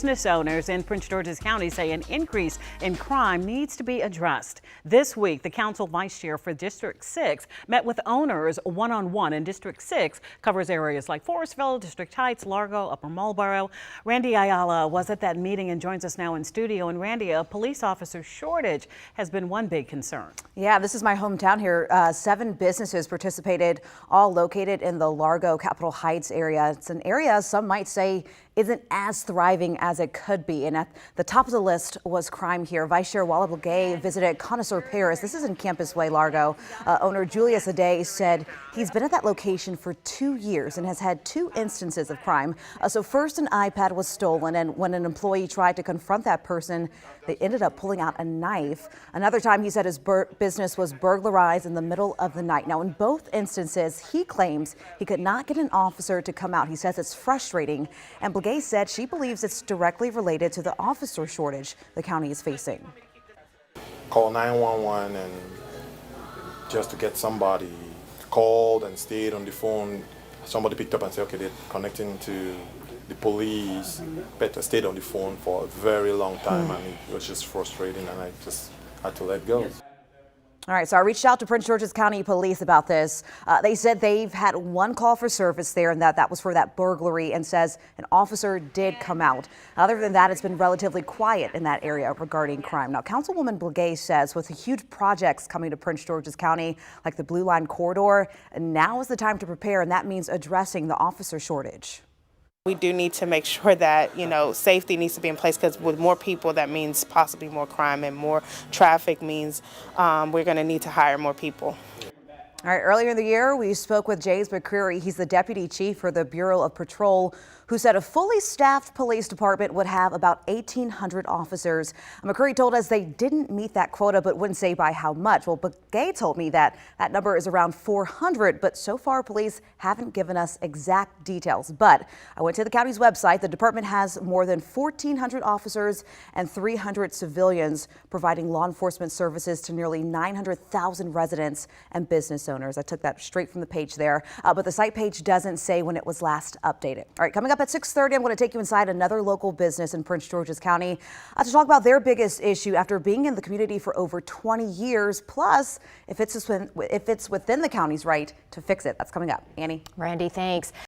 Business owners in Prince George's County say an increase in crime needs to be addressed. This week, the council vice chair for District 6 met with owners one-on-one, and District 6 covers areas like Forestville, District Heights, Largo, Upper Marlboro. Randy Ayala was at that meeting and joins us now in studio. And Randy, a police officer shortage has been one big concern. Yeah, this is my hometown here. 7 businesses participated, all located in the Largo, Capitol Heights area. It's an area some might say isn't as thriving as it could be. And at the top of the list was crime here. Vice Chair Walla Blagay visited Connoisseur Paris. This is in Campus Way, Largo. Owner Julius Ade said he's been at that location for 2 years and has had 2 instances of crime. So first, an iPad was stolen, and when an employee tried to confront that person, they ended up pulling out a knife. Another time, he said his business was burglarized in the middle of the night. Now, in both instances, he claims he could not get an officer to come out. He says it's frustrating, and Blagay said she believes it's directly related to the officer shortage the county is facing. Call 911 and just to get somebody called and stayed on the phone. Somebody picked up and said, okay, they're connecting to the police, but stayed on the phone for a very long time, and it was just frustrating, and I just had to let go. All right, so I reached out to Prince George's County Police about this. They said they've had 1 call for service there, and that was for that burglary, and says an officer did come out. Other than that, it's been relatively quiet in that area regarding crime. Now, Councilwoman Blagay says with the huge projects coming to Prince George's County, like the Blue Line Corridor, now is the time to prepare, and that means addressing the officer shortage. We do need to make sure that, safety needs to be in place, because with more people, that means possibly more crime, and more traffic means we're going to need to hire more people. All right, earlier in the year, we spoke with James McCreary. He's the deputy chief for the Bureau of Patrol, who said a fully staffed police department would have about 1,800 officers. McCreary told us they didn't meet that quota, but wouldn't say by how much. Well, Blagay told me that number is around 400, but so far police haven't given us exact details. But I went to the county's website. The department has more than 1,400 officers and 300 civilians, providing law enforcement services to nearly 900,000 residents and business owners. I took that straight from the page there, but the site page doesn't say when it was last updated. All right, coming up at 6:30, I'm going to take you inside another local business in Prince George's County to talk about their biggest issue after being in the community for over 20 years, plus if it's within the county's right to fix it. That's coming up. Annie. Randy, thanks.